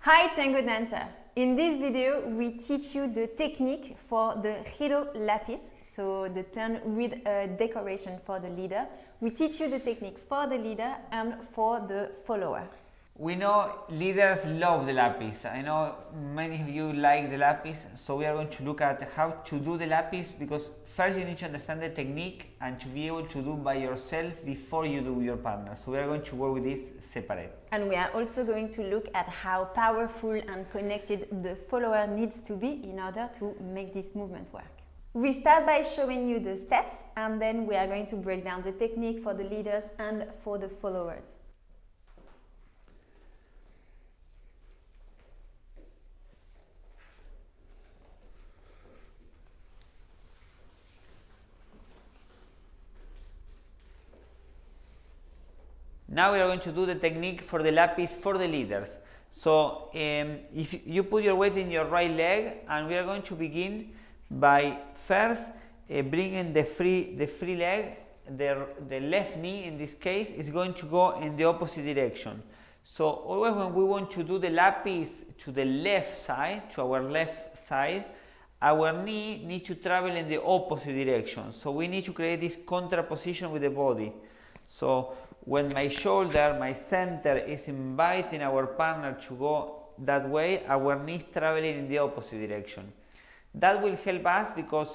Hi Tango Dancer! In this video we teach you the technique for the Giro Lapis, so the turn with a decoration for the leader. We teach you the technique for the leader and for the follower. We know leaders love the Lapis. I know many of you like the Lapis, so we are going to look at how to do the Lapis, because first you need to understand the technique and to be able to do by yourself before you do with your partner. So we are going to work with this separate. And we are also going to look at how powerful and connected the follower needs to be in order to make this movement work. We start by showing you the steps, and then we are going to break down the technique for the leaders and for the followers. Now we are going to do the technique for the Lapis for the leaders. So if you put your weight in your right leg, and we are going to begin by first bringing the free leg, the left knee in this case is going to go in the opposite direction. So always when we want to do the Lapis to the left side, to our left side, our knee needs to travel in the opposite direction. So we need to create this contraposition with the body. So when my shoulder, my center is inviting our partner to go that way, our knee is traveling in the opposite direction. That will help us because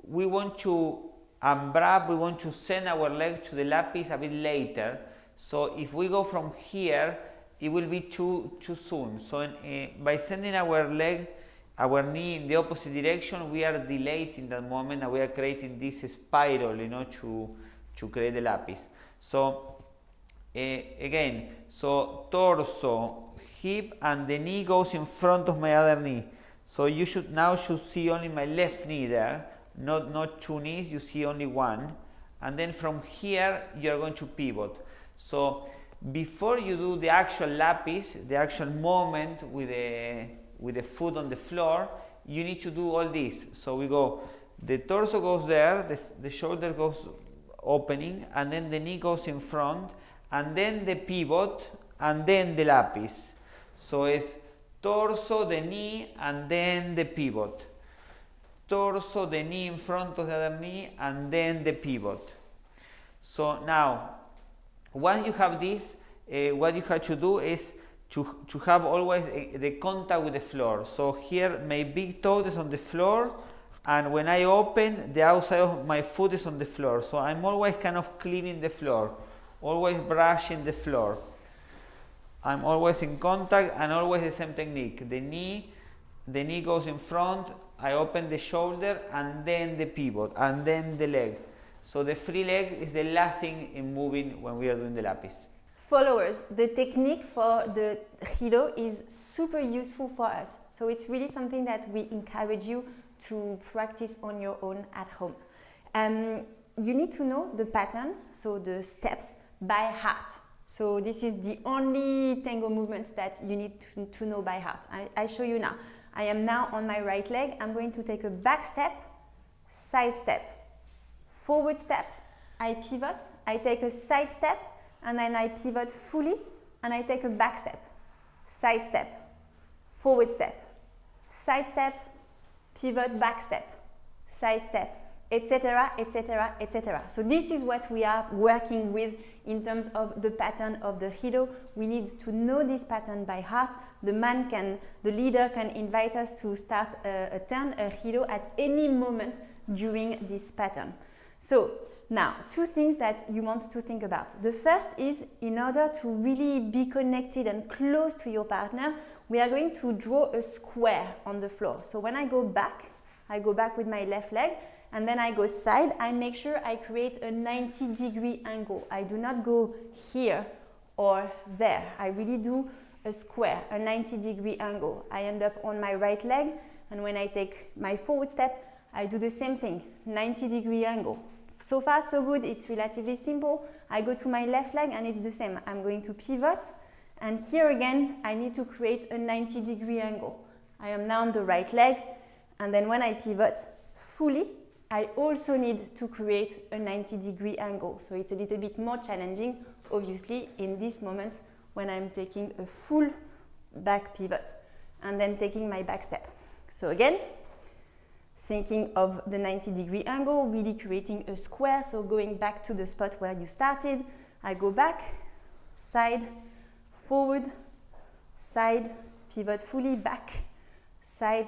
we want to unwrap, we want to send our leg to the Lapis a bit later. So if we go from here, it will be too soon. So by sending our leg, our knee in the opposite direction, we are delayed in that moment, and we are creating this spiral, to create the Lapis. So again, so torso, hip, and the knee goes in front of my other knee. So you should see only my left knee there, not two knees, you see only one. And then from here you are going to pivot. So before you do the actual Lapis, the actual moment with the foot on the floor, you need to do all this. So we go, the torso goes there, the shoulder goes opening, and then the knee goes in front, and then the pivot, and then the Lapis. So it's torso, the knee, and then the pivot. Torso, the knee in front of the other knee, and then the pivot. So now, once you have this, what you have to do is to have always the contact with the floor. So here my big toe is on the floor, and when I open, the outside of my foot is on the floor. So I'm always kind of cleaning the floor, always brushing the floor. I'm always in contact, and always the same technique. The knee goes in front, I open the shoulder, and then the pivot, and then the leg. So the free leg is the last thing in moving when we are doing the Lapis. Followers, the technique for the Giro is super useful for us. So it's really something that we encourage you to practice on your own at home. You need to know the pattern, so the steps, by heart. So this is the only tango movement that you need to know by heart. I show you now. I am now on my right leg. I'm going to take a back step, side step, forward step, I pivot, I take a side step, and then I pivot fully, and I take a back step, side step, forward step, side step, pivot, back step, side step, etc., etc., etc. So this is what we are working with in terms of the pattern of the Giro. We need to know this pattern by heart. The leader can invite us to start a turn, a Giro, at any moment during this pattern. So now, two things that you want to think about. The first is, in order to really be connected and close to your partner, we are going to draw a square on the floor. So when I go back with my left leg, and then I go side, I make sure I create a 90-degree angle. I do not go here or there. I really do a square, a 90-degree angle. I end up on my right leg, and when I take my forward step, I do the same thing, 90-degree angle. So far, so good. It's relatively simple. I go to my left leg, and it's the same. I'm going to pivot, and here again, I need to create a 90-degree angle. I am now on the right leg, and then when I pivot fully, I also need to create a 90-degree angle. So it's a little bit more challenging, obviously, in this moment when I'm taking a full back pivot, and then taking my back step. So again, thinking of the 90-degree angle, really creating a square, so going back to the spot where you started. I go back, side, forward, side, pivot fully, back, side,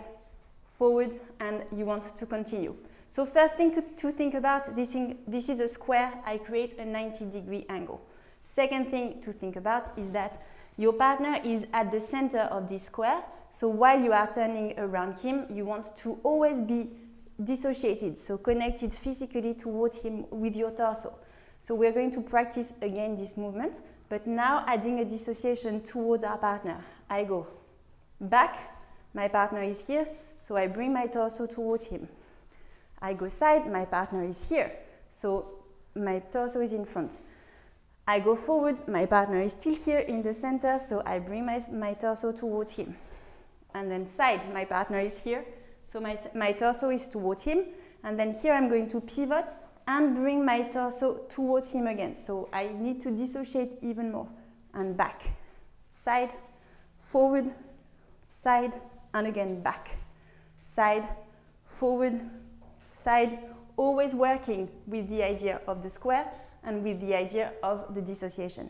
forward, and you want to continue. So first thing to think about, this is a square, I create a 90-degree angle. Second thing to think about is that your partner is at the center of this square, so while you are turning around him, you want to always be dissociated, so connected physically towards him with your torso. So we're going to practice again this movement, but now adding a dissociation towards our partner. I go back, my partner is here, so I bring my torso towards him. I go side, my partner is here, so my torso is in front. I go forward, my partner is still here in the center, so I bring my torso towards him. And then side, my partner is here, so my torso is towards him. And then here I'm going to pivot and bring my torso towards him again. So I need to dissociate even more. And back, side, forward, side, and again back. Side, forward, side, always working with the idea of the square and with the idea of the dissociation.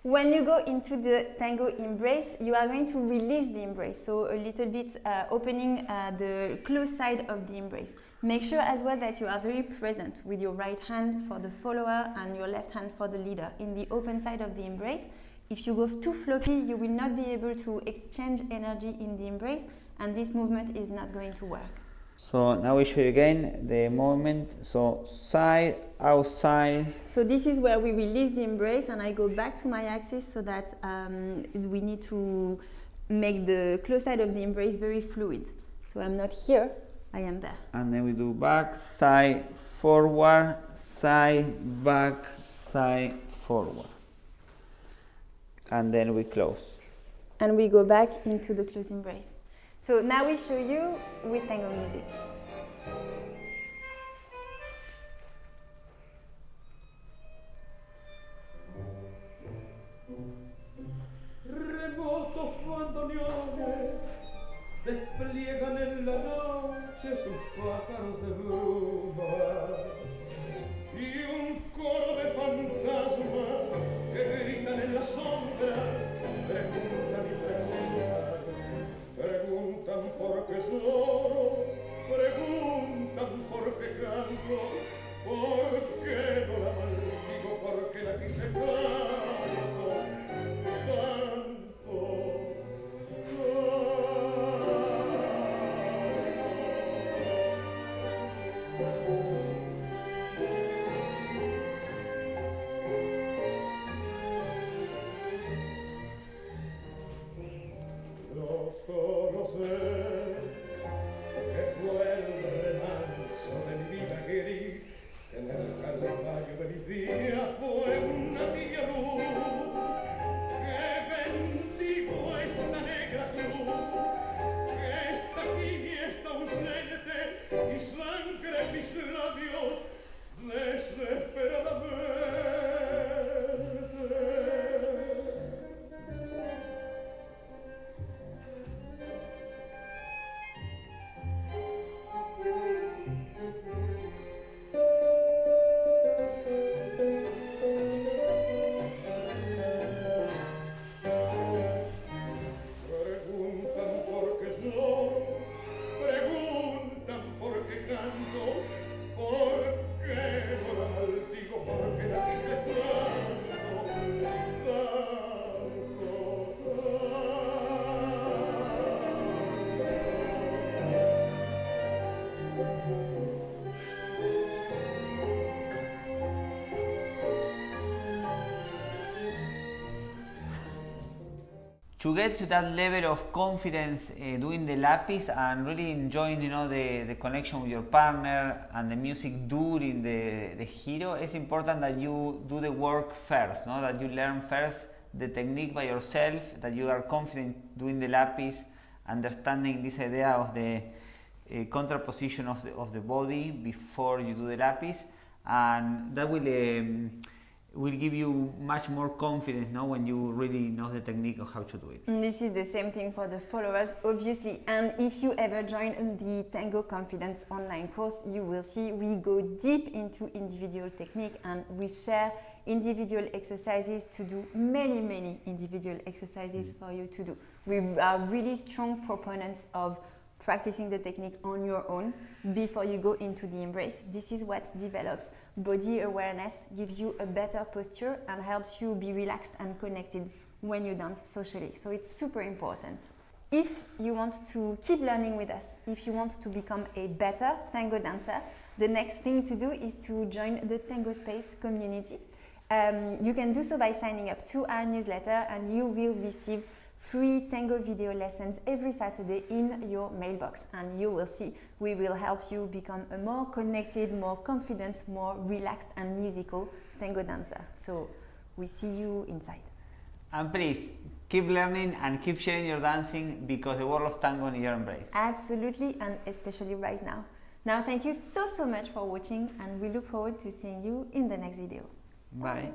When you go into the tango embrace, you are going to release the embrace, so a little bit opening the close side of the embrace. Make sure as well that you are very present with your right hand for the follower and your left hand for the leader in the open side of the embrace. If you go too floppy, you will not be able to exchange energy in the embrace, and this movement is not going to work. So now we show you again the movement, so side, outside. So this is where we release the embrace and I go back to my axis so that we need to make the close side of the embrace very fluid. So I'm not here, I am there. And then we do back, side, forward, side, back, side, forward. And then we close. And we go back into the close embrace. So now we show you with tango music. Remotos bandoneones despliegan en la noche sus pájaros de bruma y un coro de fantasmas que gritan en la sombra preguntan y preguntan. Preguntan por qué lloro, preguntan por qué canto, por qué no la maldigo, por qué la quise tanto, tanto. To get to that level of confidence doing the Lapis and really enjoying, the connection with your partner and the music during the Giro, it's important that you do the work first, that you learn first the technique by yourself, that you are confident doing the Lapis, understanding this idea of the contraposition of the body before you do the Lapis, and that will will give you much more confidence, no, when you really know the technique of how to do it. And this is the same thing for the followers, obviously. And if you ever join the Tango Confidence online course, you will see we go deep into individual technique and we share individual exercises to do many individual exercises for you to do. We are really strong proponents of practicing the technique on your own before you go into the embrace. This is what develops body awareness, gives you a better posture and helps you be relaxed and connected when you dance socially. So it's super important. If you want to keep learning with us, if you want to become a better tango dancer, the next thing to do is to join the Tango Space community. You can do so by signing up to our newsletter and you will receive free tango video lessons every Saturday in your mailbox, and you will see we will help you become a more connected, more confident, more relaxed and musical tango dancer. So we see you inside. And please keep learning and keep sharing your dancing because the world of tango needs your embrace. Absolutely, and especially right now. Now thank you so much for watching and we look forward to seeing you in the next video. Bye.